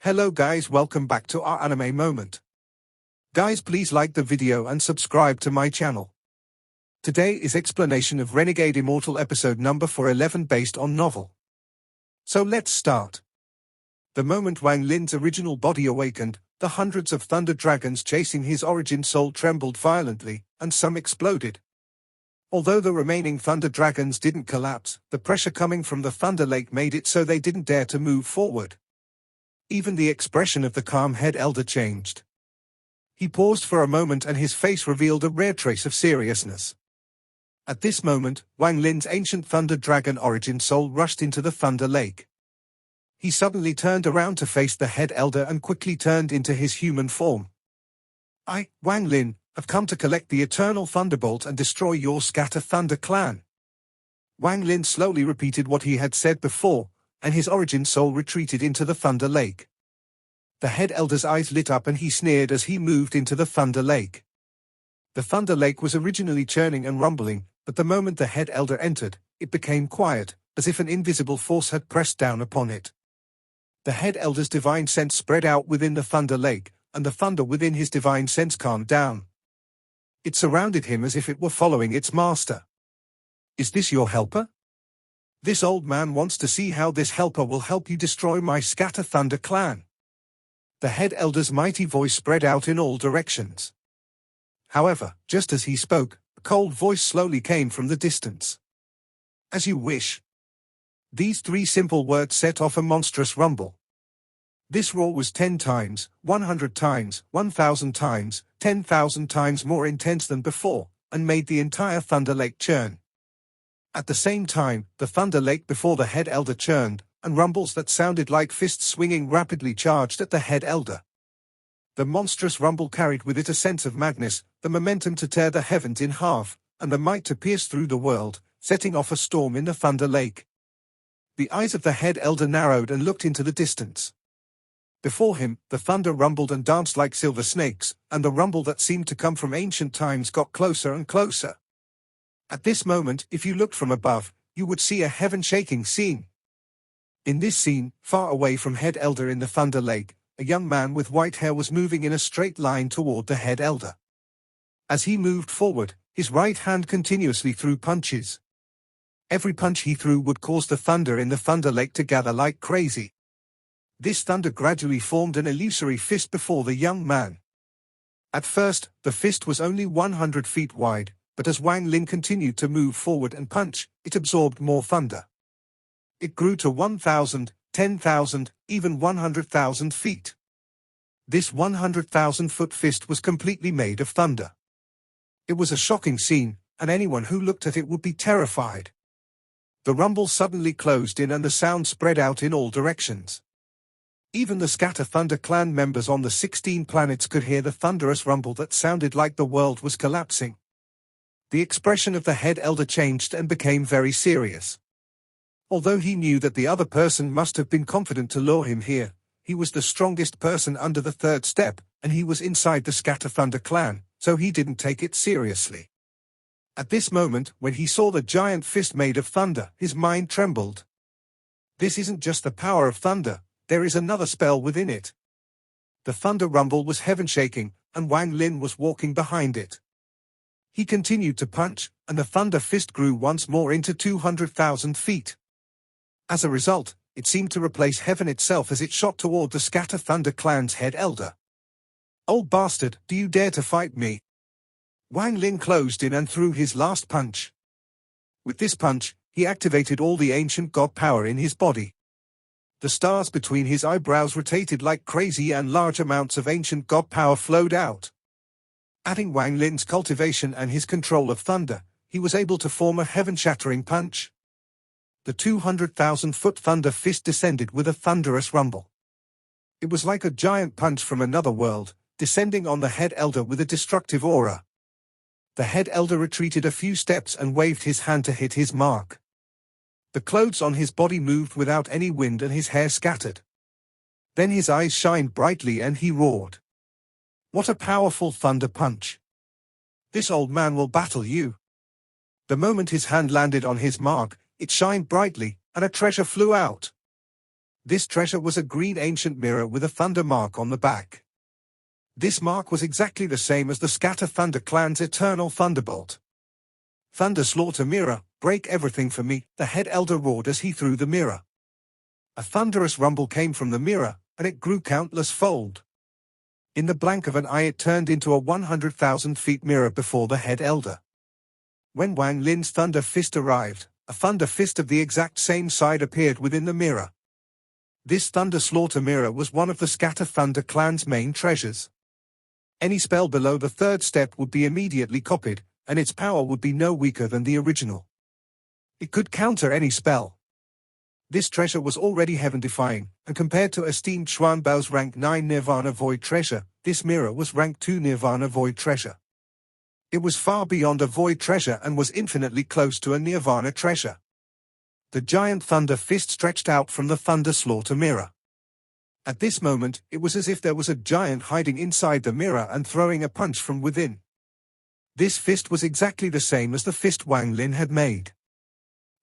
Hello guys, welcome back to our anime moment. Guys, please like the video and subscribe to my channel. Today is explanation of Renegade Immortal episode number 411 based on novel. So let's start. The moment Wang Lin's original body awakened, the hundreds of thunder dragons chasing his origin soul trembled violently, and some exploded. Although the remaining thunder dragons didn't collapse, the pressure coming from the thunder lake made it so they didn't dare to move forward. Even the expression of the calm head elder changed. He paused for a moment and his face revealed a rare trace of seriousness. At this moment, Wang Lin's ancient thunder dragon origin soul rushed into the thunder lake. He suddenly turned around to face the head elder and quickly turned into his human form. "I, Wang Lin, have come to collect the eternal thunderbolt and destroy your Scatter Thunder clan." Wang Lin slowly repeated what he had said before, and his origin soul retreated into the thunder lake. The head elder's eyes lit up and he sneered as he moved into the thunder lake. The thunder lake was originally churning and rumbling, but the moment the head elder entered, it became quiet, as if an invisible force had pressed down upon it. The head elder's divine sense spread out within the thunder lake, and the thunder within his divine sense calmed down. It surrounded him as if it were following its master. "Is this your helper? This old man wants to see how this helper will help you destroy my Scatter Thunder clan." The head elder's mighty voice spread out in all directions. However, just as he spoke, a cold voice slowly came from the distance. "As you wish." These three simple words set off a monstrous rumble. This roar was 10 times, 100 times, 1,000 times, 10,000 times more intense than before, and made the entire thunder lake churn. At the same time, the thunder lake before the head elder churned, and rumbles that sounded like fists swinging rapidly charged at the head elder. The monstrous rumble carried with it a sense of madness, the momentum to tear the heavens in half, and the might to pierce through the world, setting off a storm in the thunder lake. The eyes of the head elder narrowed and looked into the distance. Before him, the thunder rumbled and danced like silver snakes, and the rumble that seemed to come from ancient times got closer and closer. At this moment, if you looked from above, you would see a heaven-shaking scene. In this scene, far away from head elder in the thunder lake, a young man with white hair was moving in a straight line toward the head elder. As he moved forward, his right hand continuously threw punches. Every punch he threw would cause the thunder in the thunder lake to gather like crazy. This thunder gradually formed an illusory fist before the young man. At first, the fist was only 100 feet wide, but as Wang Lin continued to move forward and punch, it absorbed more thunder. It grew to 1,000, 10,000, even 100,000 feet. This 100,000-foot fist was completely made of thunder. It was a shocking scene, and anyone who looked at it would be terrified. The rumble suddenly closed in and the sound spread out in all directions. Even the Scatter Thunder clan members on the 16 planets could hear the thunderous rumble that sounded like the world was collapsing. The expression of the head elder changed and became very serious. Although he knew that the other person must have been confident to lure him here, he was the strongest person under the third step, and he was inside the Scatter Thunder clan, so he didn't take it seriously. At this moment, when he saw the giant fist made of thunder, his mind trembled. This isn't just the power of thunder, there is another spell within it. The thunder rumble was heaven-shaking, and Wang Lin was walking behind it. He continued to punch, and the thunder fist grew once more into 200,000 feet. As a result, it seemed to replace heaven itself as it shot toward the Scatter Thunder clan's head elder. "Old bastard, do you dare to fight me?" Wang Lin closed in and threw his last punch. With this punch, he activated all the ancient god power in his body. The stars between his eyebrows rotated like crazy and large amounts of ancient god power flowed out. Adding Wang Lin's cultivation and his control of thunder, he was able to form a heaven-shattering punch. The 200,000-foot thunder fist descended with a thunderous rumble. It was like a giant punch from another world, descending on the head elder with a destructive aura. The head elder retreated a few steps and waved his hand to hit his mark. The clothes on his body moved without any wind and his hair scattered. Then his eyes shined brightly and he roared. "What a powerful thunder punch! This old man will battle you." The moment his hand landed on his mark, it shined brightly, and a treasure flew out. This treasure was a green ancient mirror with a thunder mark on the back. This mark was exactly the same as the Scatter Thunder clan's eternal thunderbolt. "Thunder slaughter mirror, break everything for me," the head elder roared as he threw the mirror. A thunderous rumble came from the mirror, and it grew countless fold. In the blank of an eye it turned into a 100,000 feet mirror before the head elder. When Wang Lin's thunder fist arrived, a thunder fist of the exact same side appeared within the mirror. This thunder slaughter mirror was one of the Scatter Thunder clan's main treasures. Any spell below the third step would be immediately copied, and its power would be no weaker than the original. It could counter any spell. This treasure was already heaven-defying, and compared to esteemed Xuanbao's rank 9 Nirvana Void treasure, this mirror was rank 2 Nirvana Void treasure. It was far beyond a Void treasure and was infinitely close to a Nirvana treasure. The giant thunder fist stretched out from the thunder slaughter mirror. At this moment, it was as if there was a giant hiding inside the mirror and throwing a punch from within. This fist was exactly the same as the fist Wang Lin had made.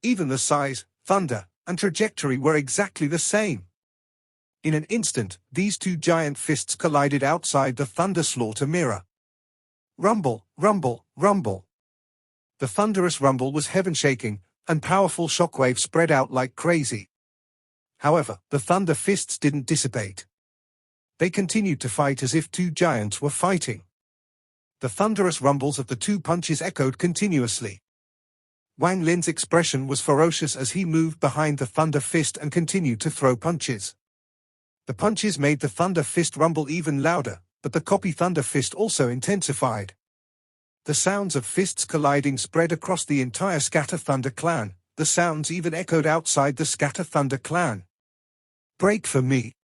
Even the size, thunder, and trajectory were exactly the same. In an instant, these two giant fists collided outside the thunder slaughter mirror. Rumble, rumble, rumble. The thunderous rumble was heaven-shaking, and powerful shockwaves spread out like crazy. However, the thunder fists didn't dissipate. They continued to fight as if two giants were fighting. The thunderous rumbles of the two punches echoed continuously. Wang Lin's expression was ferocious as he moved behind the thunder fist and continued to throw punches. The punches made the thunder fist rumble even louder, but the copy thunder fist also intensified. The sounds of fists colliding spread across the entire Scatter Thunder clan. The sounds even echoed outside the Scatter Thunder clan. "Break for me!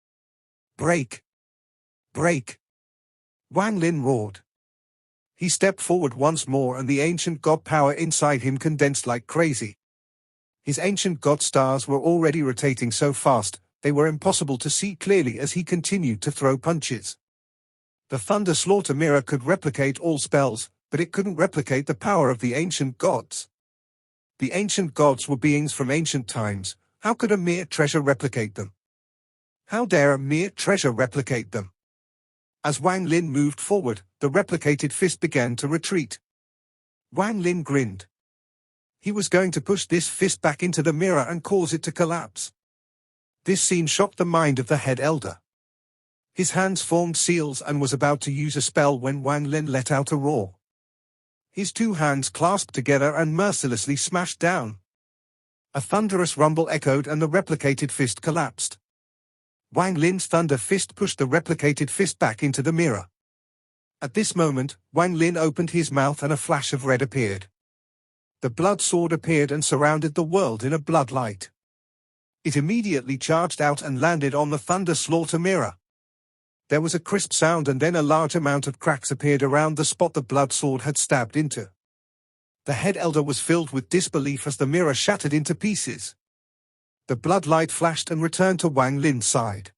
Break! Break!" Wang Lin roared. He stepped forward once more and the ancient god power inside him condensed like crazy. His ancient god stars were already rotating so fast, they were impossible to see clearly as he continued to throw punches. The thunder slaughter mirror could replicate all spells, but it couldn't replicate the power of the ancient gods. The ancient gods were beings from ancient times. How could a mere treasure replicate them? How dare a mere treasure replicate them? As Wang Lin moved forward, the replicated fist began to retreat. Wang Lin grinned. He was going to push this fist back into the mirror and cause it to collapse. This scene shocked the mind of the head elder. His hands formed seals and was about to use a spell when Wang Lin let out a roar. His two hands clasped together and mercilessly smashed down. A thunderous rumble echoed and the replicated fist collapsed. Wang Lin's thunder fist pushed the replicated fist back into the mirror. At this moment, Wang Lin opened his mouth and a flash of red appeared. The blood sword appeared and surrounded the world in a blood light. It immediately charged out and landed on the thunder slaughter mirror. There was a crisp sound and then a large amount of cracks appeared around the spot the blood sword had stabbed into. The head elder was filled with disbelief as the mirror shattered into pieces. The blood light flashed and returned to Wang Lin's side.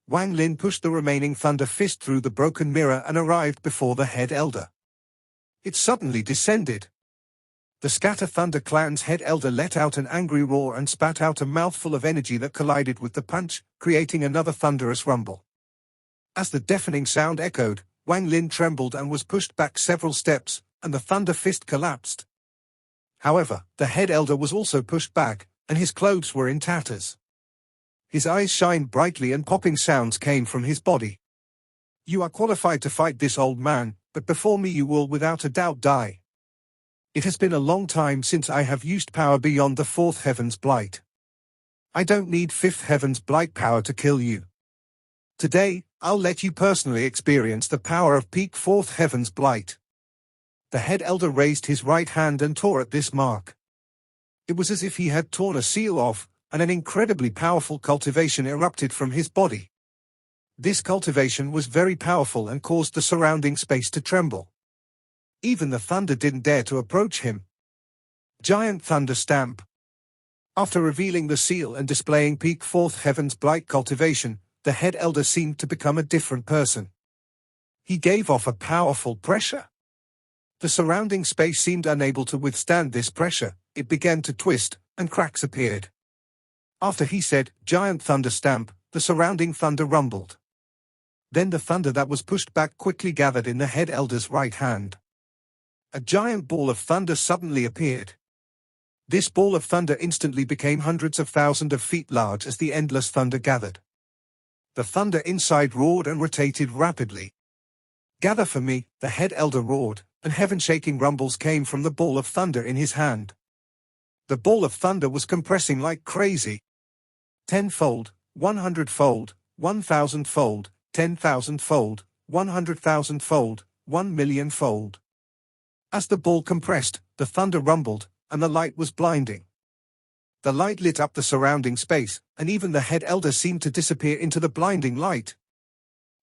Wang Lin pushed the remaining thunder fist through the broken mirror and arrived before the head elder. It suddenly descended. The Scatter Thunder clan's head elder let out an angry roar and spat out a mouthful of energy that collided with the punch, creating another thunderous rumble. As the deafening sound echoed, Wang Lin trembled and was pushed back several steps, and the thunder fist collapsed. However, the head elder was also pushed back, and his clothes were in tatters. His eyes shined brightly and popping sounds came from his body. "You are qualified to fight this old man, but before me you will without a doubt die. It has been a long time since I have used power beyond the fourth heaven's blight. I don't need fifth heaven's blight power to kill you. Today, I'll let you personally experience the power of peak fourth heaven's blight." The head elder raised his right hand and tore at this mark. It was as if he had torn a seal off, and an incredibly powerful cultivation erupted from his body. This cultivation was very powerful and caused the surrounding space to tremble. Even the thunder didn't dare to approach him. Giant thunder stamp. After revealing the seal and displaying peak fourth heaven's blight cultivation, the head elder seemed to become a different person. He gave off a powerful pressure. The surrounding space seemed unable to withstand this pressure. It began to twist, and cracks appeared. After he said, "Giant thunder stamp," the surrounding thunder rumbled. Then the thunder that was pushed back quickly gathered in the head elder's right hand. A giant ball of thunder suddenly appeared. This ball of thunder instantly became hundreds of thousands of feet large as the endless thunder gathered. The thunder inside roared and rotated rapidly. "Gather for me," the head elder roared, and heaven-shaking rumbles came from the ball of thunder in his hand. The ball of thunder was compressing like crazy. 10-fold, 100-fold, 1,000-fold, 10,000-fold, 100,000-fold, 1,000,000-fold. As the ball compressed, the thunder rumbled, and the light was blinding. The light lit up the surrounding space, and even the head elder seemed to disappear into the blinding light.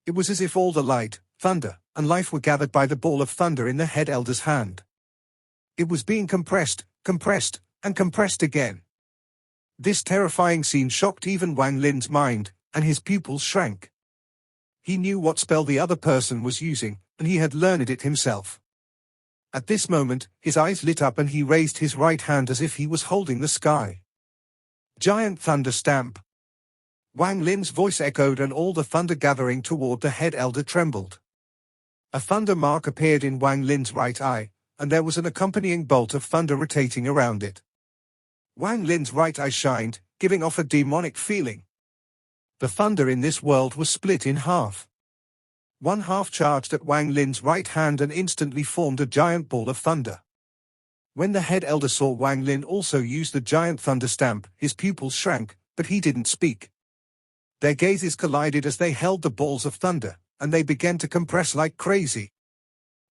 It was as if all the light, thunder, and life were gathered by the ball of thunder in the head elder's hand. It was being compressed, compressed, and compressed again. This terrifying scene shocked even Wang Lin's mind, and his pupils shrank. He knew what spell the other person was using, and he had learned it himself. At this moment, his eyes lit up and he raised his right hand as if he was holding the sky. "Giant thunder stamp." Wang Lin's voice echoed and all the thunder gathering toward the head elder trembled. A thunder mark appeared in Wang Lin's right eye, and there was an accompanying bolt of thunder rotating around it. Wang Lin's right eye shined, giving off a demonic feeling. The thunder in this world was split in half. One half charged at Wang Lin's right hand and instantly formed a giant ball of thunder. When the head elder saw Wang Lin also use the giant thunder stamp, his pupils shrank, but he didn't speak. Their gazes collided as they held the balls of thunder, and they began to compress like crazy.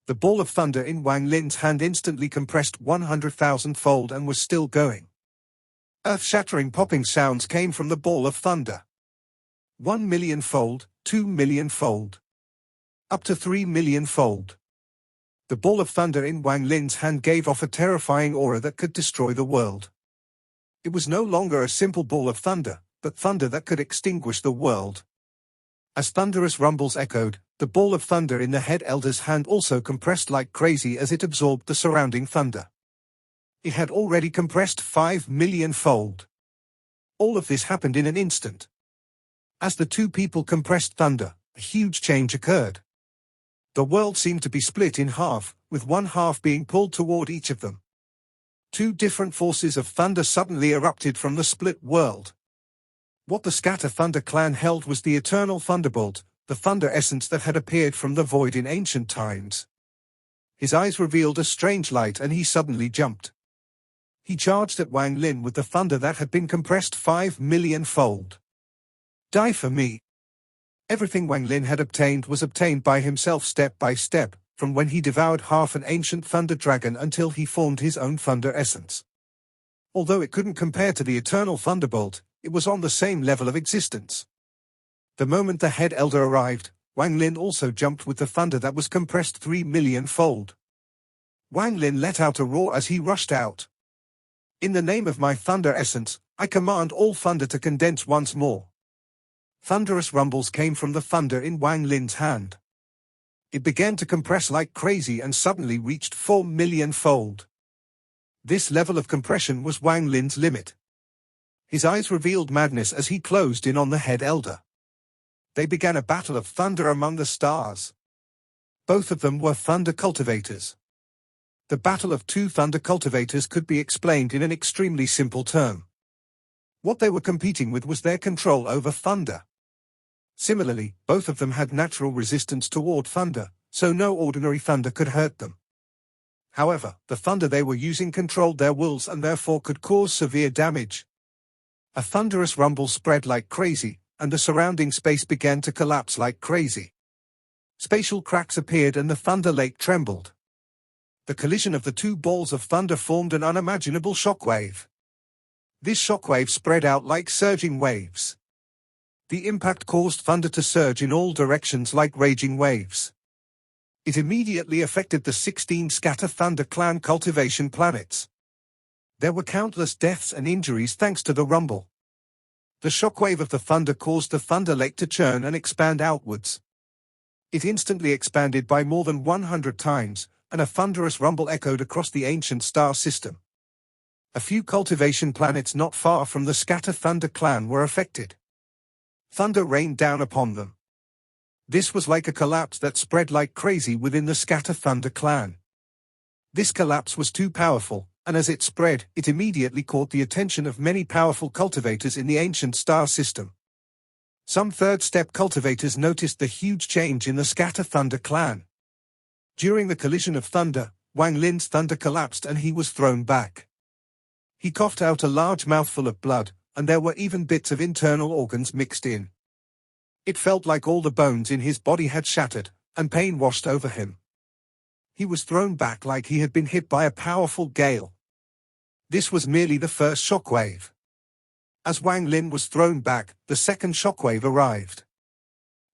The ball of thunder in Wang Lin's hand instantly compressed 100,000-fold and was still going. Earth-shattering popping sounds came from the ball of thunder. 1,000,000-fold, 2,000,000-fold. Up to 3,000,000-fold. The ball of thunder in Wang Lin's hand gave off a terrifying aura that could destroy the world. It was no longer a simple ball of thunder, but thunder that could extinguish the world. As thunderous rumbles echoed, the ball of thunder in the head elder's hand also compressed like crazy as it absorbed the surrounding thunder. It had already compressed 5,000,000-fold. All of this happened in an instant. As the two people compressed thunder, a huge change occurred. The world seemed to be split in half, with one half being pulled toward each of them. Two different forces of thunder suddenly erupted from the split world. What the Scatter Thunder clan held was the eternal thunderbolt, the thunder essence that had appeared from the void in ancient times. His eyes revealed a strange light and he suddenly jumped. He charged at Wang Lin with the thunder that had been compressed 5,000,000-fold. "Die for me." Everything Wang Lin had obtained was obtained by himself step by step, from when he devoured half an ancient thunder dragon until he formed his own thunder essence. Although it couldn't compare to the eternal thunderbolt, it was on the same level of existence. The moment the head elder arrived, Wang Lin also jumped with the thunder that was compressed 3,000,000-fold. Wang Lin let out a roar as he rushed out. "In the name of my thunder essence, I command all thunder to condense once more." Thunderous rumbles came from the thunder in Wang Lin's hand. It began to compress like crazy and suddenly reached 4,000,000-fold. This level of compression was Wang Lin's limit. His eyes revealed madness as he closed in on the head elder. They began a battle of thunder among the stars. Both of them were thunder cultivators. The battle of two thunder cultivators could be explained in an extremely simple term. What they were competing with was their control over thunder. Similarly, both of them had natural resistance toward thunder, so no ordinary thunder could hurt them. However, the thunder they were using controlled their wills and therefore could cause severe damage. A thunderous rumble spread like crazy, and the surrounding space began to collapse like crazy. Spatial cracks appeared and the thunder lake trembled. The collision of the two balls of thunder formed an unimaginable shockwave. This shockwave spread out like surging waves. The impact caused thunder to surge in all directions like raging waves. It immediately affected the 16 Scatter Thunder clan cultivation planets. There were countless deaths and injuries thanks to the rumble. The shockwave of the thunder caused the thunder lake to churn and expand outwards. It instantly expanded by more than 100 times, and a thunderous rumble echoed across the ancient star system. A few cultivation planets not far from the Scatter Thunder clan were affected. Thunder rained down upon them. This was like a collapse that spread like crazy within the Scatter Thunder clan. This collapse was too powerful, and as it spread, it immediately caught the attention of many powerful cultivators in the ancient star system. Some third-step cultivators noticed the huge change in the Scatter Thunder clan. During the collision of thunder, Wang Lin's thunder collapsed and he was thrown back. He coughed out a large mouthful of blood, and there were even bits of internal organs mixed in. It felt like all the bones in his body had shattered, and pain washed over him. He was thrown back like he had been hit by a powerful gale. This was merely the first shockwave. As Wang Lin was thrown back, the second shockwave arrived.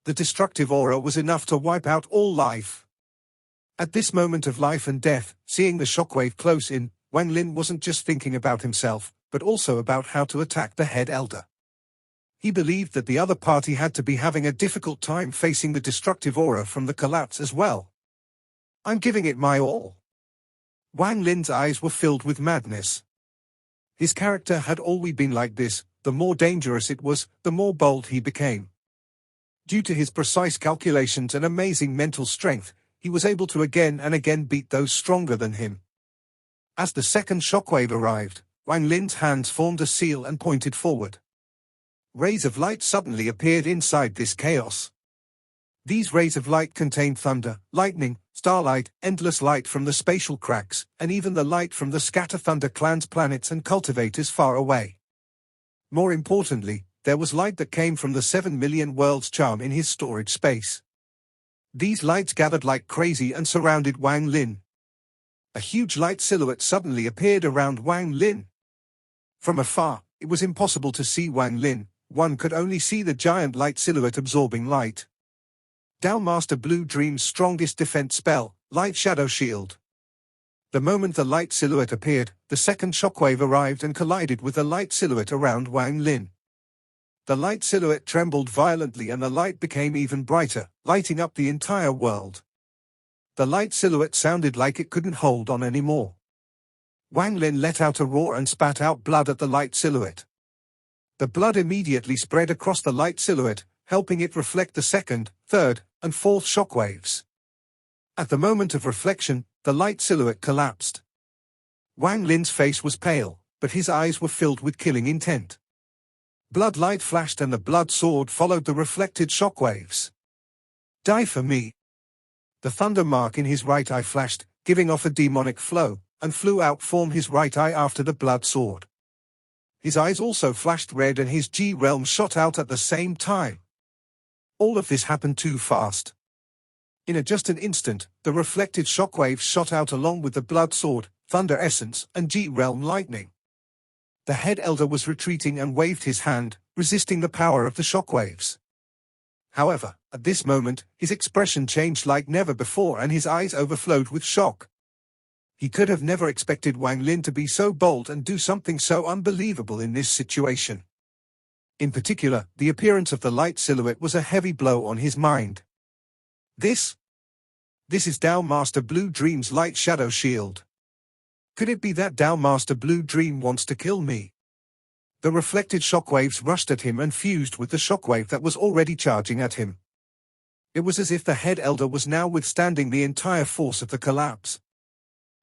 The destructive aura was enough to wipe out all life. At this moment of life and death, seeing the shockwave close in, Wang Lin wasn't just thinking about himself, but also about how to attack the head elder. He believed that the other party had to be having a difficult time facing the destructive aura from the collapse as well. I'm giving it my all. Wang Lin's eyes were filled with madness. His character had always been like this. The more dangerous it was, the more bold he became. Due to his precise calculations and amazing mental strength, he was able to again and again beat those stronger than him. As the second shockwave arrived, Wang Lin's hands formed a seal and pointed forward. Rays of light suddenly appeared inside this chaos. These rays of light contained thunder, lightning, starlight, endless light from the spatial cracks, and even the light from the Scatter Thunder clan's planets and cultivators far away. More importantly, there was light that came from the 7 million worlds charm in his storage space. These lights gathered like crazy and surrounded Wang Lin. A huge light silhouette suddenly appeared around Wang Lin. From afar, it was impossible to see Wang Lin. One could only see the giant light silhouette absorbing light. Tao Master Blue Dream's strongest defense spell, Light Shadow Shield. The moment the light silhouette appeared, the second shockwave arrived and collided with the light silhouette around Wang Lin. The light silhouette trembled violently and the light became even brighter, lighting up the entire world. The light silhouette sounded like it couldn't hold on anymore. Wang Lin let out a roar and spat out blood at the light silhouette. The blood immediately spread across the light silhouette, helping it reflect the second, third, and fourth shockwaves. At the moment of reflection, the light silhouette collapsed. Wang Lin's face was pale, but his eyes were filled with killing intent. Blood light flashed and the blood sword followed the reflected shockwaves. Die for me. The thunder mark in his right eye flashed, giving off a demonic flow, and flew out from his right eye after the blood sword. His eyes also flashed red and his G-realm shot out at the same time. All of this happened too fast. In just an instant, the reflected shockwaves shot out along with the blood sword, thunder essence, and G-realm lightning. The head elder was retreating and waved his hand, resisting the power of the shockwaves. However, at this moment, his expression changed like never before and his eyes overflowed with shock. He could have never expected Wang Lin to be so bold and do something so unbelievable in this situation. In particular, the appearance of the light silhouette was a heavy blow on his mind. This is Tao Master Blue Dream's Light Shadow Shield. Could it be that Tao Master Blue Dream wants to kill me? The reflected shockwaves rushed at him and fused with the shockwave that was already charging at him. It was as if the head elder was now withstanding the entire force of the collapse.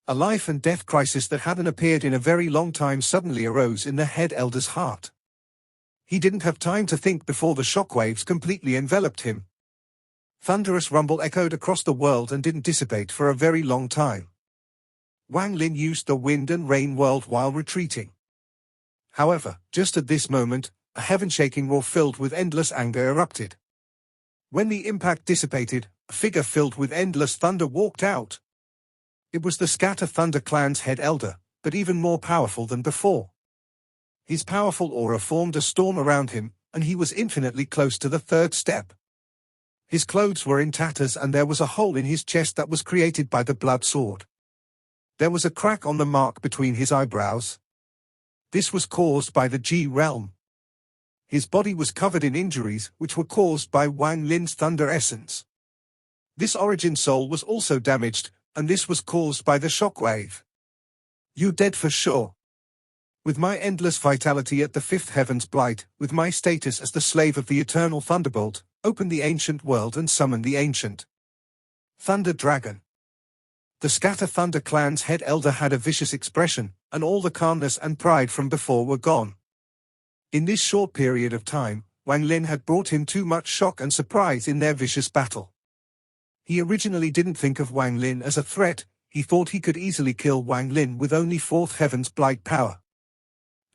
A life and death crisis that hadn't appeared in a very long time suddenly arose in the head elder's heart. He didn't have time to think before the shockwaves completely enveloped him. Thunderous rumble echoed across the world and didn't dissipate for a very long time. Wang Lin used the wind and rain world while retreating. However, just at this moment, a heaven-shaking roar filled with endless anger erupted. When the impact dissipated, a figure filled with endless thunder walked out. It was the Scatter Thunder clan's head elder, but even more powerful than before. His powerful aura formed a storm around him, and he was infinitely close to the third step. His clothes were in tatters and there was a hole in his chest that was created by the blood sword. There was a crack on the mark between his eyebrows. This was caused by the G-realm. His body was covered in injuries which were caused by Wang Lin's thunder essence. This origin soul was also damaged, and this was caused by the shockwave. "You're dead for sure." With my endless vitality at the fifth heaven's blight, with my status as the slave of the eternal thunderbolt, open the ancient world and summon the ancient Thunder Dragon. The Scatter Thunder clan's head elder had a vicious expression, and all the calmness and pride from before were gone. In this short period of time, Wang Lin had brought him too much shock and surprise in their vicious battle. He originally didn't think of Wang Lin as a threat. He thought he could easily kill Wang Lin with only fourth heaven's blight power.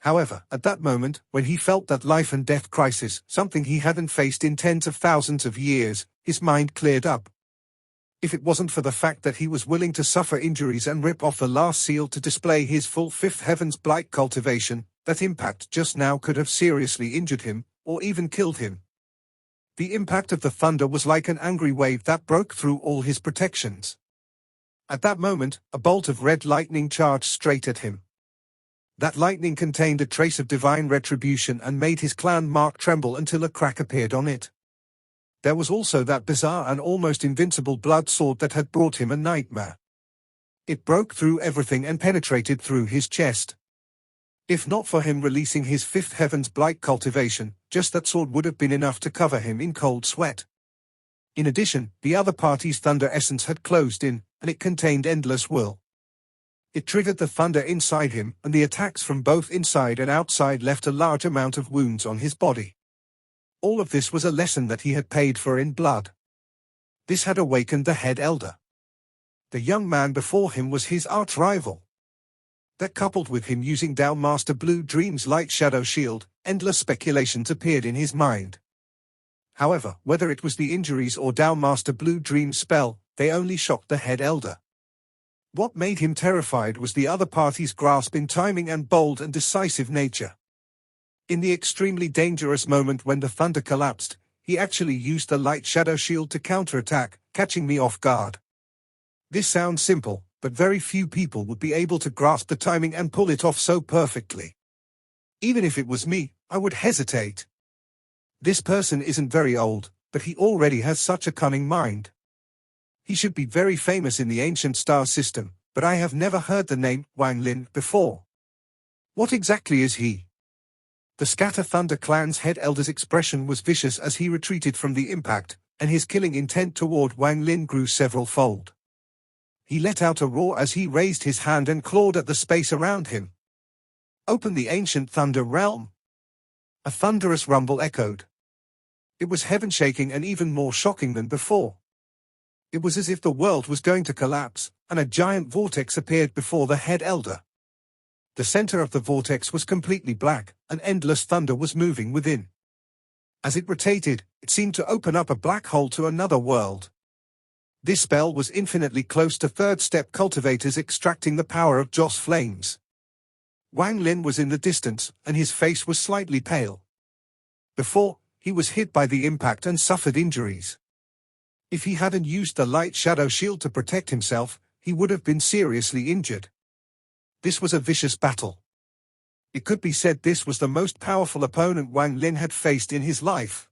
However, at that moment, when he felt that life and death crisis, something he hadn't faced in tens of thousands of years, his mind cleared up. If it wasn't for the fact that he was willing to suffer injuries and rip off the last seal to display his full fifth heaven's blight cultivation, that impact just now could have seriously injured him, or even killed him. The impact of the thunder was like an angry wave that broke through all his protections. At that moment, a bolt of red lightning charged straight at him. That lightning contained a trace of divine retribution and made his clan mark tremble until a crack appeared on it. There was also that bizarre and almost invincible blood sword that had brought him a nightmare. It broke through everything and penetrated through his chest. If not for him releasing his fifth heaven's blight cultivation, just that sword would have been enough to cover him in cold sweat. In addition, the other party's thunder essence had closed in, and it contained endless will. It triggered the thunder inside him, and the attacks from both inside and outside left a large amount of wounds on his body. All of this was a lesson that he had paid for in blood. This had awakened the head elder. The young man before him was his arch-rival. That coupled with him using Tao Master Blue Dream's light shadow shield, endless speculations appeared in his mind. However, whether it was the injuries or Tao Master Blue Dream's spell, they only shocked the head elder. What made him terrified was the other party's grasp in timing and bold and decisive nature. In the extremely dangerous moment when the thunder collapsed, he actually used the light shadow shield to counterattack, catching me off guard. This sounds simple, but very few people would be able to grasp the timing and pull it off so perfectly. Even if it was me, I would hesitate. This person isn't very old, but he already has such a cunning mind. He should be very famous in the ancient star system, but I have never heard the name Wang Lin before. What exactly is he? The Scatter Thunder clan's head elder's expression was vicious as he retreated from the impact, and his killing intent toward Wang Lin grew several-fold. He let out a roar as he raised his hand and clawed at the space around him. Open the ancient thunder realm. A thunderous rumble echoed. It was heaven-shaking and even more shocking than before. It was as if the world was going to collapse, and a giant vortex appeared before the head elder. The center of the vortex was completely black, and endless thunder was moving within. As it rotated, it seemed to open up a black hole to another world. This spell was infinitely close to third-step cultivators extracting the power of Joss flames. Wang Lin was in the distance, and his face was slightly pale. Before, he was hit by the impact and suffered injuries. If he hadn't used the light shadow shield to protect himself, he would have been seriously injured. This was a vicious battle. It could be said this was the most powerful opponent Wang Lin had faced in his life.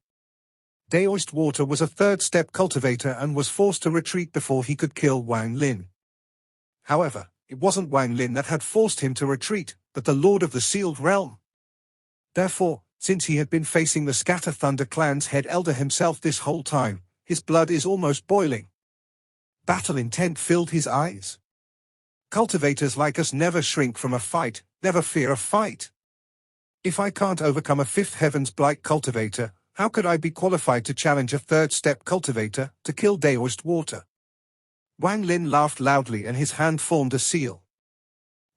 Daoist Water was a third-step cultivator and was forced to retreat before he could kill Wang Lin. However, it wasn't Wang Lin that had forced him to retreat, but the Lord of the Sealed Realm. Therefore, since he had been facing the Scatter Thunder clan's head elder himself this whole time, his blood is almost boiling. Battle intent filled his eyes. Cultivators like us never shrink from a fight, never fear a fight. If I can't overcome a fifth heaven's blight cultivator, how could I be qualified to challenge a third-step cultivator to kill Daoist Water? Wang Lin laughed loudly and his hand formed a seal.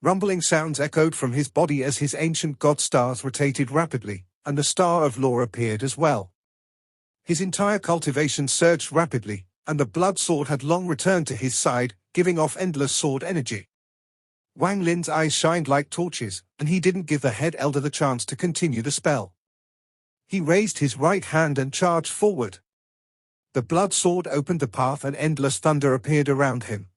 Rumbling sounds echoed from his body as his ancient god stars rotated rapidly, and the Star of Law appeared as well. His entire cultivation surged rapidly, and the blood sword had long returned to his side, giving off endless sword energy. Wang Lin's eyes shined like torches, and he didn't give the head elder the chance to continue the spell. He raised his right hand and charged forward. The blood sword opened the path and endless thunder appeared around him.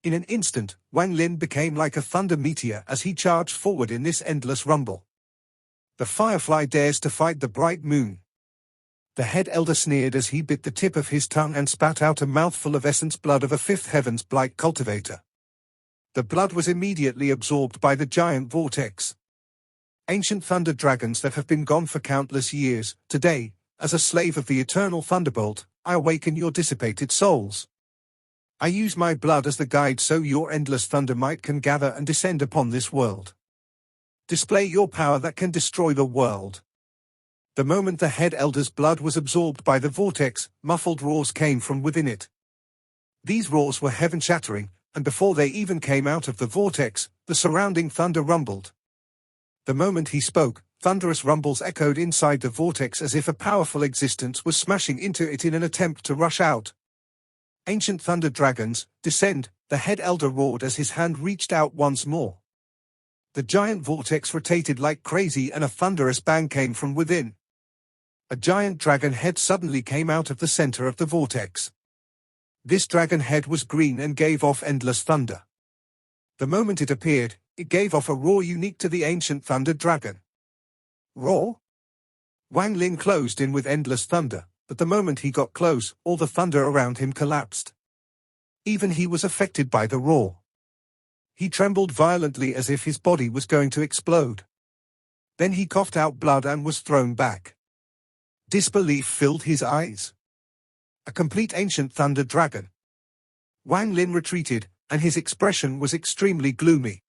In an instant, Wang Lin became like a thunder meteor as he charged forward in this endless rumble. The firefly dares to fight the bright moon. The head elder sneered as he bit the tip of his tongue and spat out a mouthful of essence blood of a fifth heaven's blight cultivator. The blood was immediately absorbed by the giant vortex. Ancient thunder dragons that have been gone for countless years, today, as a slave of the eternal thunderbolt, I awaken your dissipated souls. I use my blood as the guide so your endless thunder might can gather and descend upon this world. Display your power that can destroy the world. The moment the head elder's blood was absorbed by the vortex, muffled roars came from within it. These roars were heaven-shattering, and before they even came out of the vortex, the surrounding thunder rumbled. The moment he spoke, thunderous rumbles echoed inside the vortex as if a powerful existence was smashing into it in an attempt to rush out. Ancient thunder dragons, descend, the head elder roared as his hand reached out once more. The giant vortex rotated like crazy and a thunderous bang came from within. A giant dragon head suddenly came out of the center of the vortex. This dragon head was green and gave off endless thunder. The moment it appeared, it gave off a roar unique to the ancient thunder dragon. Roar? Wang Lin closed in with endless thunder, but the moment he got close, all the thunder around him collapsed. Even he was affected by the roar. He trembled violently as if his body was going to explode. Then he coughed out blood and was thrown back. Disbelief filled his eyes. A complete ancient thunder dragon. Wang Lin retreated, and his expression was extremely gloomy.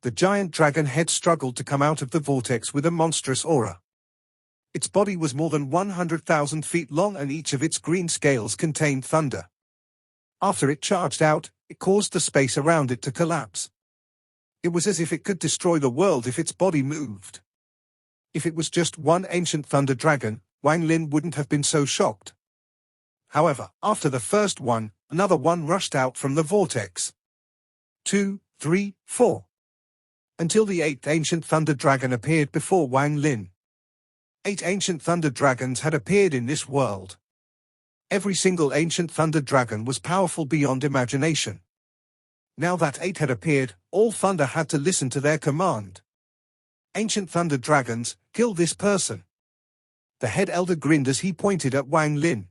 The giant dragon head struggled to come out of the vortex with a monstrous aura. Its body was more than 100,000 feet long and each of its green scales contained thunder. After it charged out, it caused the space around it to collapse. It was as if it could destroy the world if its body moved. If it was just one ancient thunder dragon, Wang Lin wouldn't have been so shocked. However, after the first one, another one rushed out from the vortex. 2, 3, 4. Until the 8th ancient thunder dragon appeared before Wang Lin. 8 ancient thunder dragons had appeared in this world. Every single ancient thunder dragon was powerful beyond imagination. Now that 8 had appeared, all thunder had to listen to their command. Ancient thunder dragons, kill this person. The head elder grinned as he pointed at Wang Lin.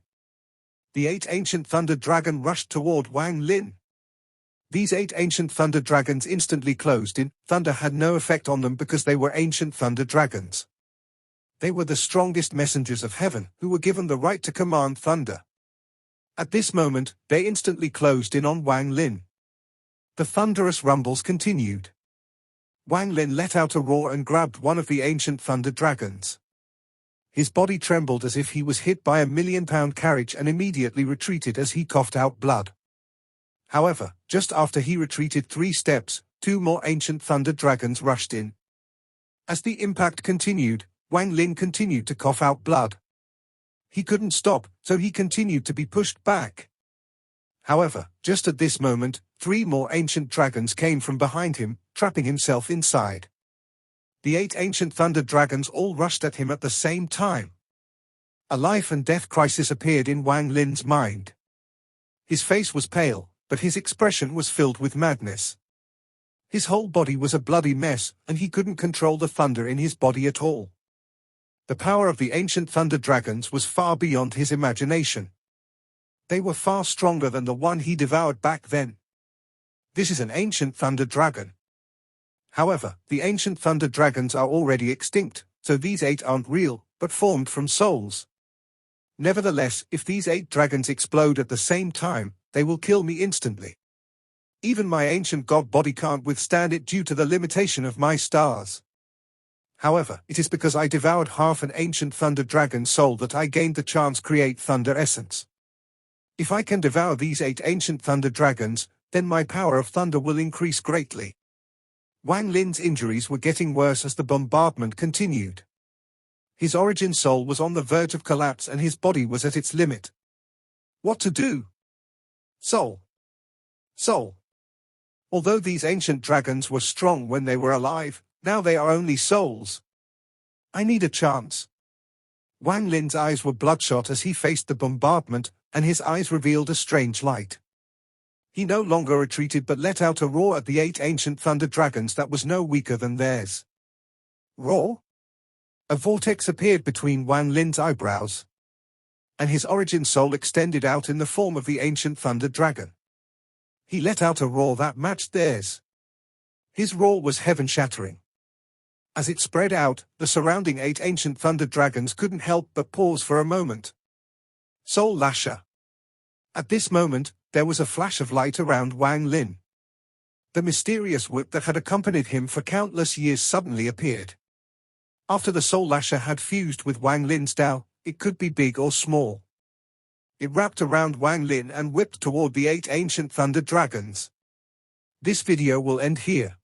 The 8 ancient thunder dragon rushed toward Wang Lin. These 8 ancient thunder dragons instantly closed in. Thunder had no effect on them because they were ancient thunder dragons. They were the strongest messengers of heaven, who were given the right to command thunder. At this moment, they instantly closed in on Wang Lin. The thunderous rumbles continued. Wang Lin let out a roar and grabbed one of the ancient thunder dragons. His body trembled as if he was hit by a million-pound carriage and immediately retreated as he coughed out blood. However, just after he retreated 3 steps, 2 more ancient thunder dragons rushed in. As the impact continued, Wang Lin continued to cough out blood. He couldn't stop, so he continued to be pushed back. However, just at this moment, 3 more ancient dragons came from behind him, trapping himself inside. The 8 ancient thunder dragons all rushed at him at the same time. A life and death crisis appeared in Wang Lin's mind. His face was pale, but his expression was filled with madness. His whole body was a bloody mess, and he couldn't control the thunder in his body at all. The power of the ancient thunder dragons was far beyond his imagination. They were far stronger than the one he devoured back then. This is an ancient thunder dragon. However, the ancient thunder dragons are already extinct, so these 8 aren't real, but formed from souls. Nevertheless, if these 8 dragons explode at the same time, they will kill me instantly. Even my ancient god body can't withstand it due to the limitation of my stars. However, it is because I devoured half an ancient thunder dragon soul that I gained the chance to create thunder essence. If I can devour these 8 ancient thunder dragons, then my power of thunder will increase greatly. Wang Lin's injuries were getting worse as the bombardment continued. His origin soul was on the verge of collapse and his body was at its limit. What to do? Soul. Soul. Although these ancient dragons were strong when they were alive, now they are only souls. I need a chance. Wang Lin's eyes were bloodshot as he faced the bombardment, and his eyes revealed a strange light. He no longer retreated but let out a roar at the 8 ancient thunder dragons that was no weaker than theirs. Roar? A vortex appeared between Wang Lin's eyebrows, and his origin soul extended out in the form of the ancient thunder dragon. He let out a roar that matched theirs. His roar was heaven-shattering. As it spread out, the surrounding 8 ancient thunder dragons couldn't help but pause for a moment. Soul Lasher. At this moment, there was a flash of light around Wang Lin. The mysterious whip that had accompanied him for countless years suddenly appeared. After the Soul Lasher had fused with Wang Lin's Dao, it could be big or small. It wrapped around Wang Lin and whipped toward the 8 ancient thunder dragons. This video will end here.